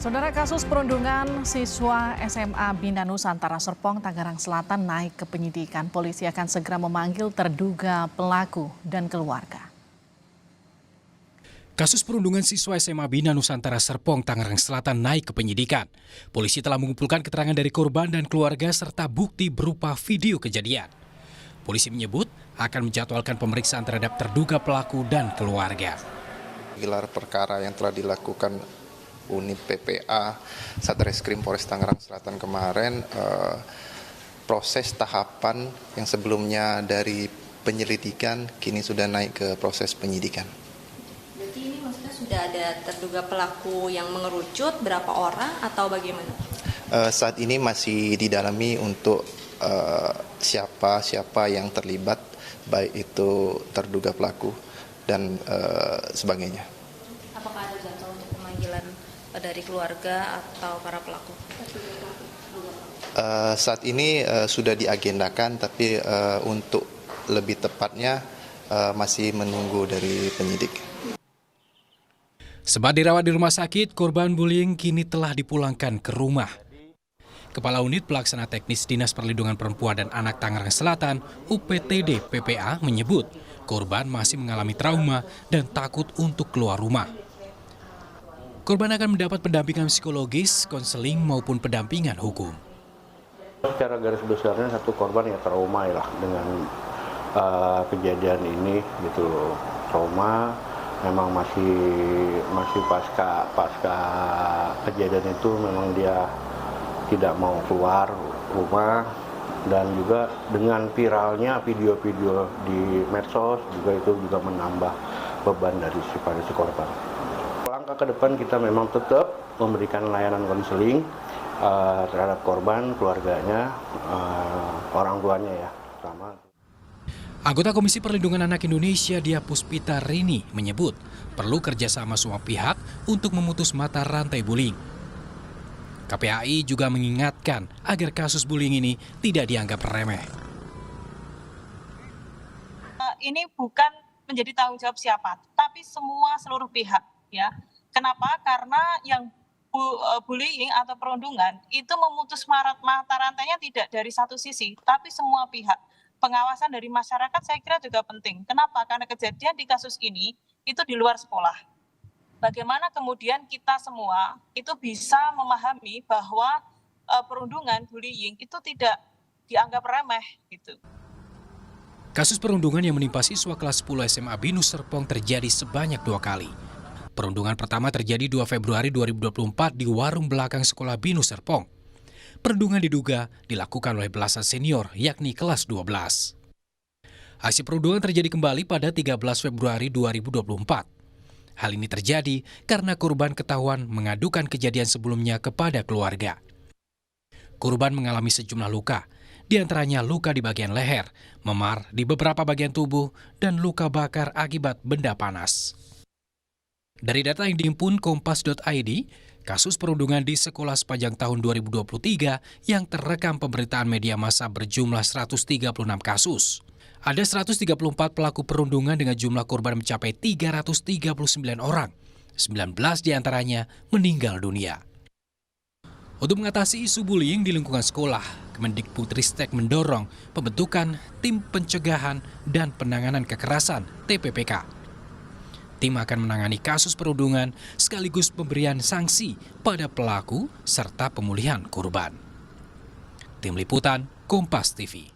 Saudara, kasus perundungan siswa SMA Bina Nusantara Serpong, Tangerang Selatan naik ke penyidikan. Polisi akan segera memanggil terduga pelaku dan keluarga. Kasus perundungan siswa SMA Bina Nusantara Serpong, Tangerang Selatan naik ke penyidikan. Polisi telah mengumpulkan keterangan dari korban dan keluarga serta bukti berupa video kejadian. Polisi menyebut akan menjadwalkan pemeriksaan terhadap terduga pelaku dan keluarga. Gelar perkara yang telah dilakukan Unit PPA Satreskrim Polres Tangerang Selatan kemarin, proses tahapan yang sebelumnya dari penyelidikan kini sudah naik ke proses penyidikan. Berarti ini maksudnya sudah ada terduga pelaku yang mengerucut, berapa orang atau bagaimana? Saat ini masih didalami untuk siapa yang terlibat, baik itu terduga pelaku dan sebagainya. Apakah ada jadwal untuk pemanggilan dari keluarga atau para pelaku? Saat ini sudah diagendakan, tapi untuk lebih tepatnya masih menunggu dari penyidik. Sempat dirawat di rumah sakit, korban bullying kini telah dipulangkan ke rumah. Kepala Unit Pelaksana Teknis Dinas Perlindungan Perempuan dan Anak Tangerang Selatan, UPTD PPA, menyebut korban masih mengalami trauma dan takut untuk keluar rumah. Korban akan mendapat pendampingan psikologis, konseling maupun pendampingan hukum. Secara garis besarnya satu korban ya trauma lah dengan kejadian ini gitu loh. Trauma memang masih pasca kejadian itu memang dia tidak mau keluar rumah, dan juga dengan viralnya video-video di medsos juga itu juga menambah beban dari si korban. Langkah ke depan kita memang tetap memberikan layanan konseling terhadap korban, keluarganya, orang tuanya ya. Sama. Anggota Komisi Perlindungan Anak Indonesia Dia Puspita Rini menyebut perlu kerjasama semua pihak untuk memutus mata rantai bullying. KPAI juga mengingatkan agar kasus bullying ini tidak dianggap remeh. Ini bukan menjadi tanggung jawab siapa, tapi seluruh pihak. Ya, kenapa? Karena yang bullying atau perundungan itu memutus mata rantainya tidak dari satu sisi, tapi semua pihak. Pengawasan dari masyarakat saya kira juga penting. Kenapa? Karena kejadian di kasus ini itu di luar sekolah. Bagaimana kemudian kita semua itu bisa memahami bahwa perundungan, bullying itu tidak dianggap remeh gitu. Kasus perundungan yang menimpa siswa kelas 10 SMA Binus Serpong terjadi sebanyak 2 kali. Perundungan pertama terjadi 2 Februari 2024 di warung belakang sekolah Binus Serpong. Perundungan diduga dilakukan oleh belasan senior, yakni kelas 12. Aksi perundungan terjadi kembali pada 13 Februari 2024. Hal ini terjadi karena korban ketahuan mengadukan kejadian sebelumnya kepada keluarga. Korban mengalami sejumlah luka, di antaranya luka di bagian leher, memar di beberapa bagian tubuh, dan luka bakar akibat benda panas. Dari data yang dihimpun Kompas.id, kasus perundungan di sekolah sepanjang tahun 2023 yang terekam pemberitaan media massa berjumlah 136 kasus. Ada 134 pelaku perundungan dengan jumlah korban mencapai 339 orang. 19 diantaranya meninggal dunia. Untuk mengatasi isu bullying di lingkungan sekolah, Kemendikbudristek mendorong pembentukan Tim Pencegahan dan Penanganan Kekerasan (TPPK). Tim akan menangani kasus perundungan sekaligus pemberian sanksi pada pelaku serta pemulihan korban. Tim Liputan, Kompas TV.